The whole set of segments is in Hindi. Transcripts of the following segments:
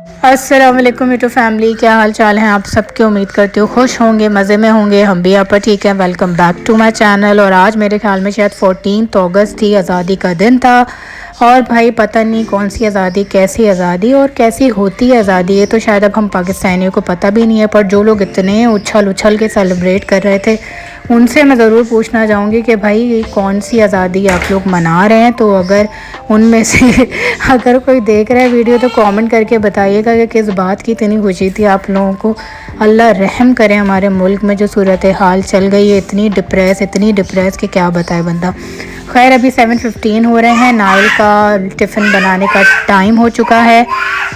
अस्सलाम वालेकुम यूट्यूब फैमिली, क्या हाल चाल है आप सबके। उम्मीद करती हूँ खुश होंगे, मज़े में होंगे। हम भी यहाँ पर ठीक है। Welcome back to my channel. और आज मेरे ख्याल में शायद 14 अगस्त थी, आज़ादी का दिन था। और भाई पता नहीं कौन सी आज़ादी, कैसी आज़ादी और कैसी होती है आज़ादी, ये तो शायद अब हम पाकिस्तानियों को पता भी नहीं है। पर जो लोग इतने उछल उछल के सेलिब्रेट कर रहे थे, उनसे मैं ज़रूर पूछना चाहूँगी कि भाई कौन सी आज़ादी आप लोग मना रहे हैं। तो अगर उनमें से अगर कोई देख रहा है वीडियो तो कमेंट करके बताइएगा कि किस बात की इतनी खुशी थी आप लोगों को। अल्लाह रहम करे हमारे मुल्क में जो सूरत हाल चल गई है, इतनी डिप्रेस कि क्या बताए बंदा। खैर अभी 7:15 हो रहे हैं। नाइल का टिफ़िन बनाने का टाइम हो चुका है।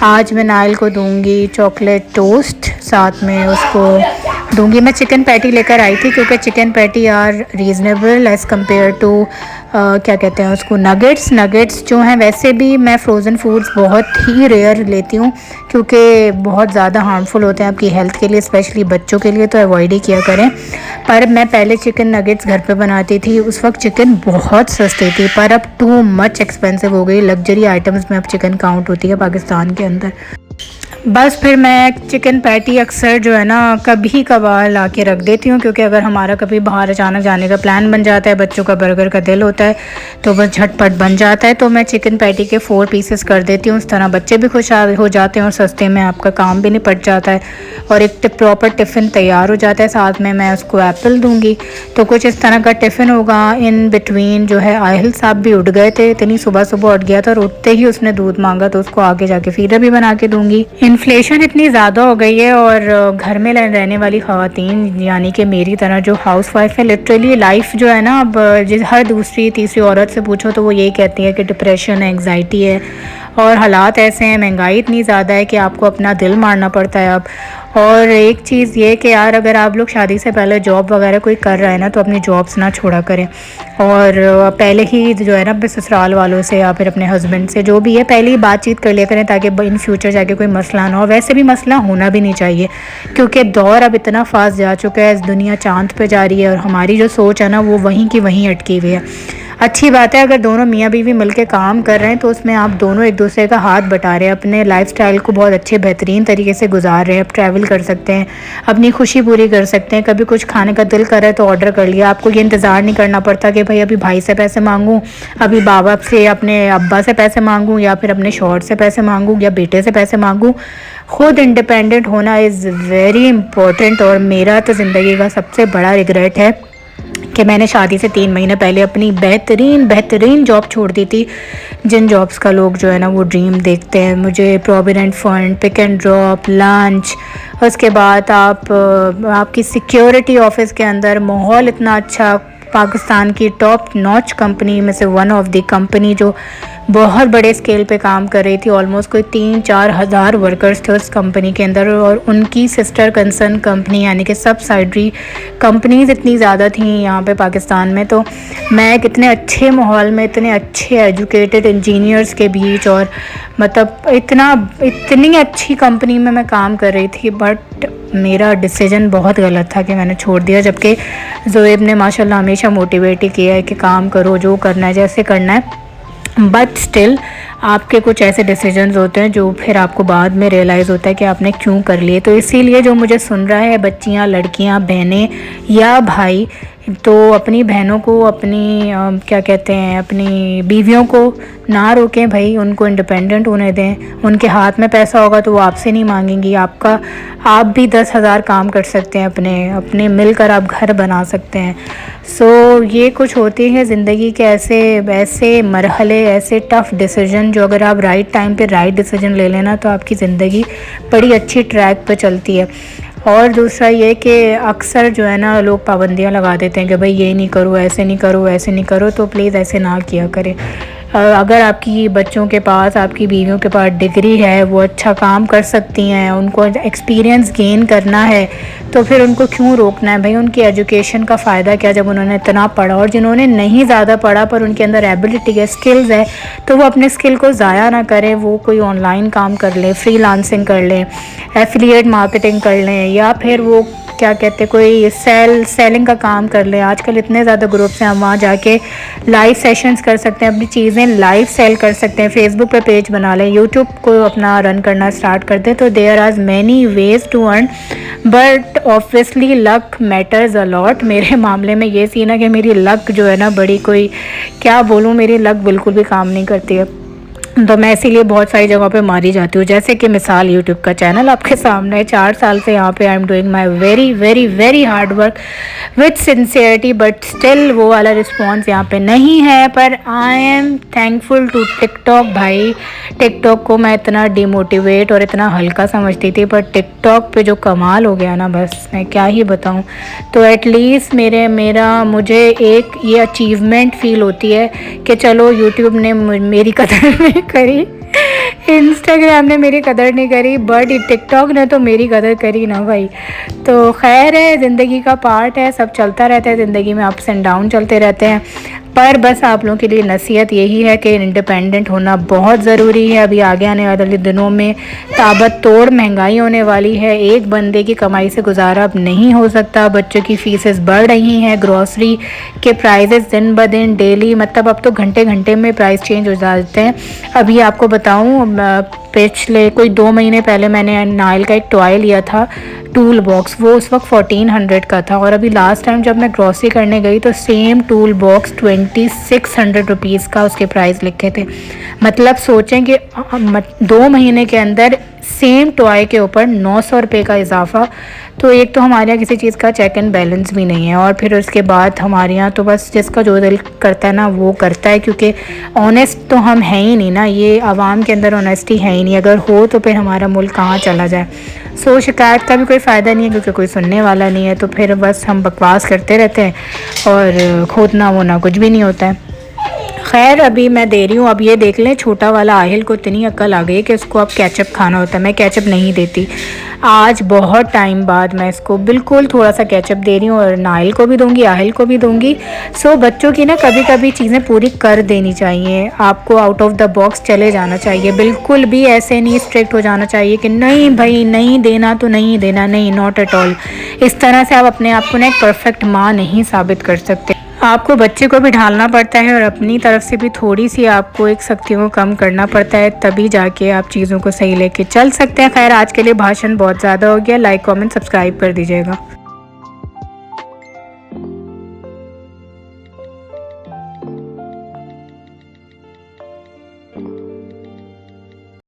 आज मैं नाइल को दूंगी चॉकलेट टोस्ट, साथ में उसको दूंगी मैं चिकन पैटी लेकर आई थी, क्योंकि chicken patty are reasonable as compare to क्या कहते हैं उसको, नगेट्स जो हैं। वैसे भी मैं फ़्रोज़न फूड्स बहुत ही रेयर लेती हूँ, क्योंकि बहुत ज़्यादा हार्मफुल होते हैं आपकी हेल्थ के लिए, स्पेशली बच्चों के लिए, तो अवॉइड ही किया करें। पर मैं पहले चिकन नगेट्स घर पे बनाती थी, उस वक्त चिकन बहुत सस्ती थी, पर अब टू मच एक्सपेंसिव हो गई। लग्जरी आइटम्स में अब चिकन काउंट होती है पाकिस्तान के अंदर। बस फिर मैं चिकन पैटी अक्सर जो है ना कभी कभार ला के रख देती हूँ, क्योंकि अगर हमारा कभी बाहर अचानक जाने का प्लान बन जाता है, बच्चों का बर्गर का दिल होता है, तो बस झटपट बन जाता है। तो मैं चिकन पैटी के 4 पीसेस कर देती हूँ। इस तरह बच्चे भी खुश हो जाते हैं और सस्ते में आपका काम भी निपट जाता है और एक प्रॉपर टिफ़िन तैयार हो जाता है। साथ में मैं उसको एप्पल दूँगी। तो कुछ इस तरह का टिफ़िन होगा। इन बिटवीन जो है आहिल साहब भी उठ गए थे, इतनी सुबह सुबह उठ गया था और उठते ही उसने दूध मांगा, तो उसको आगे जाके फीडर भी बना के दूँगी। इन्फ्लेशन इतनी ज़्यादा हो गई है और घर में रहने वाली ख़वातीन यानी कि मेरी तरह जो हाउस वाइफ है, लिटरली लाइफ जो है ना, अब जिस हर दूसरी तीसरी औरत से पूछो तो वो यही कहती है कि डिप्रेशन है, एंग्जाइटी है और हालात ऐसे हैं, महंगाई इतनी ज़्यादा है कि आपको अपना दिल मारना पड़ता है अब। और एक चीज़ ये कि यार अगर आप लोग शादी से पहले जॉब वगैरह कोई कर रहा है ना, तो अपनी जॉब्स ना छोड़ा करें। और पहले ही जो है ना अपने ससुराल वालों से या फिर अपने हस्बैंड से जो भी है, पहले ही बातचीत कर लिया करें, ताकि इन फ्यूचर जाके कोई मसला ना हो। वैसे भी मसला होना भी नहीं चाहिए, क्योंकि दौर अब इतना फास्ट जा चुका है, दुनिया चाँद पे जा रही है और हमारी जो सोच है ना वो वहीं की वहीं अटकी हुई है। अच्छी बात है अगर दोनों मियाँ बीवी मिलकर काम कर रहे हैं, तो उसमें आप दोनों एक दूसरे का हाथ बटा रहे हैं, अपने लाइफस्टाइल को बहुत अच्छे बेहतरीन तरीके से गुजार रहे हैं। आप ट्रैवल कर सकते हैं, अपनी खुशी पूरी कर सकते हैं। कभी कुछ खाने का दिल कर रहा है तो ऑर्डर कर लिया। आपको ये इंतज़ार नहीं करना पड़ता कि भाई अभी भाई से पैसे मांगूँ, अभी बाबा से, अपने अब्बा से पैसे मांगूँ, या फिर अपने शौहर से पैसे मांगूँ, या बेटे से पैसे मांगूँ। खुद इंडिपेंडेंट होना इज़ वेरी इंपॉर्टेंट। और मेरा तो ज़िंदगी का सबसे बड़ा रिग्रेट है कि मैंने शादी से 3 महीने पहले अपनी बेहतरीन जॉब छोड़ दी थी। जिन जॉब्स का लोग जो है ना वो ड्रीम देखते हैं, मुझे provident fund, pick and drop, lunch, उसके बाद आपकी सिक्योरिटी ऑफिस के अंदर माहौल इतना अच्छा, पाकिस्तान की टॉप नॉच कंपनी में से वन ऑफ द कंपनी जो बहुत बड़े स्केल पे काम कर रही थी। ऑलमोस्ट कोई 3-4 हज़ार वर्कर्स थे उस कंपनी के अंदर, और उनकी सिस्टर कंसर्न कंपनी यानी कि सब्सिडरी कंपनीज इतनी ज़्यादा थी यहाँ पे पाकिस्तान में। तो मैं कितने अच्छे माहौल में, इतने अच्छे एजुकेटेड इंजीनियर्स के बीच, और मतलब इतनी अच्छी कंपनी में मैं काम कर रही थी। बट मेरा डिसीजन बहुत गलत था कि मैंने छोड़ दिया, जबकि ज़ोएब ने माशाल्लाह हमेशा मोटिवेट ही किया है कि काम करो, जो करना है जैसे करना है। बट स्टिल आपके कुछ ऐसे डिसीजंस होते हैं जो फिर आपको बाद में रियलाइज़ होता है कि आपने क्यों कर लिए। तो इसीलिए जो मुझे सुन रहा है, बच्चियाँ, लड़कियाँ, बहनें या भाई, तो अपनी बहनों को, अपनी क्या कहते हैं, अपनी बीवियों को ना रोकें भाई, उनको इंडिपेंडेंट होने दें। उनके हाथ में पैसा होगा तो वो आपसे नहीं मांगेंगी। आप भी 10,000 काम कर सकते हैं, अपने मिलकर आप घर बना सकते हैं। सो ये कुछ होती है ज़िंदगी के ऐसे मरहले, ऐसे टफ़ डिसीजन, जो अगर आप राइट टाइम पे राइट डिसीजन ले लेना तो आपकी ज़िंदगी बड़ी अच्छी ट्रैक पे चलती है। और दूसरा ये कि अक्सर जो है ना लोग पाबंदियाँ लगा देते हैं कि भाई ये नहीं करो, ऐसे नहीं करो, वैसे नहीं करो। तो प्लीज़ ऐसे ना किया करें। अगर आपकी बच्चों के पास, आपकी बीवियों के पास डिग्री है, वो अच्छा काम कर सकती हैं, उनको एक्सपीरियंस गेन करना है, तो फिर उनको क्यों रोकना है भाई। उनकी एजुकेशन का फ़ायदा क्या जब उन्होंने इतना पढ़ा। और जिन्होंने नहीं ज़्यादा पढ़ा पर उनके अंदर एबिलिटी है, स्किल्स है, तो वो अपने स्किल को ज़ाया ना करें। वो कोई ऑनलाइन काम कर लें, फ्रीलांसिंग कर लें, एफिलिएट मार्केटिंग कर लें, या फिर वो क्या कहते हैं, कोई सेलिंग का काम कर लें। आजकल इतने ज़्यादा ग्रुप्स हैं, हम वहाँ जाके लाइव सेशंस कर सकते हैं, अपनी चीज़ें लाइव सेल कर सकते हैं, फेसबुक पे पेज बना लें, यूट्यूब को अपना रन करना स्टार्ट कर दें। तो there are many ways to earn, but obviously luck matters a lot. मेरे मामले में ये सीन है कि मेरी लक जो है ना, बड़ी कोई क्या बोलूँ, मेरी लक बिल्कुल भी काम नहीं करती है। तो मैं इसीलिए बहुत सारी जगहों पे मारी जाती हूँ। जैसे कि मिसाल यूट्यूब का चैनल आपके सामने है, 4 साल से यहाँ पे I am doing my very very very hard work with sincerity, but still वो वाला रिस्पॉन्स यहाँ पे नहीं है। पर I am thankful to TikTok. भाई टिकटॉक को मैं इतना डिमोटिवेट और इतना हल्का समझती थी, पर टिकटॉक पे जो कमाल हो गया ना, बस मैं क्या ही बताऊँ। तो एटलीस्ट मुझे एक ये अचीवमेंट फ़ील होती है कि चलो यूट्यूब ने मेरी कदर नहीं करी, इंस्टाग्राम ने मेरी कदर नहीं करी, बट टिकटॉक ने तो मेरी कदर करी ना भाई। तो खैर है, ज़िंदगी का पार्ट है, सब चलता रहता है ज़िंदगी में, अप्स एंड डाउन चलते रहते हैं। पर बस आप लोगों के लिए नसीहत यही है कि इंडिपेंडेंट होना बहुत ज़रूरी है। अभी आगे आने वाले दिनों में ताबड़तोड़ महंगाई होने वाली है, एक बंदे की कमाई से गुजारा अब नहीं हो सकता। बच्चों की फ़ीसेस बढ़ रही हैं, ग्रॉसरी के प्राइजेस दिन ब दिन डेली, मतलब अब तो घंटे घंटे में प्राइस चेंज हो जाते हैं। अभी आपको बताऊं, पिछले कोई 2 महीने पहले मैंने नाइल का एक टॉय लिया था, टूल बॉक्स, वो उस वक्त 1400 का था। और अभी लास्ट टाइम जब मैं ग्रॉसरी करने गई तो सेम टूल बॉक्स 2600 रुपीज़ का उसके प्राइस लिखे थे। मतलब सोचें कि 2 महीने के अंदर सेम टॉय के ऊपर 900 रुपये का इजाफा। तो एक तो हमारे यहाँ किसी चीज़ का चेक एंड बैलेंस भी नहीं है, और फिर उसके बाद हमारे यहाँ तो बस जिसका जो दिल करता है ना वो करता है, क्योंकि ऑनेस्ट तो हम हैं ही नहीं ना, ये आवाम के अंदर ऑनेस्टी है ही नहीं। अगर हो तो फिर हमारा मुल्क कहाँ चला जाए। सो शिकायत का भी कोई फ़ायदा नहीं है, क्योंकि कोई सुनने वाला नहीं है। तो फिर बस हम बकवास करते रहते हैं और खोदना वोना कुछ भी नहीं होता है। खैर अभी मैं दे रही हूँ। अब ये देख लें, छोटा वाला आहिल को इतनी अक्ल आ गई कि उसको अब केचप खाना होता है। मैं केचप नहीं देती, आज बहुत टाइम बाद मैं इसको बिल्कुल थोड़ा सा केचप दे रही हूँ, और नाइल को भी दूंगी, आहिल को भी दूंगी। सो बच्चों की ना कभी कभी चीज़ें पूरी कर देनी चाहिए, आपको आउट ऑफ द बॉक्स चले जाना चाहिए। बिल्कुल भी ऐसे नहीं स्ट्रिक्ट हो जाना चाहिए कि नहीं भाई नहीं देना तो नहीं देना, नहीं, नॉट एट ऑल। इस तरह से आप अपने आप को ना एक परफेक्ट माँ नहीं साबित कर सकते। आपको बच्चे को भी ढालना पड़ता है, और अपनी तरफ से भी थोड़ी सी आपको एक शक्तियों को कम करना पड़ता है, तभी जाके आप चीज़ों को सही लेके चल सकते हैं। खैर आज के लिए भाषण बहुत ज़्यादा हो गया, लाइक कमेंट सब्सक्राइब कर दीजिएगा।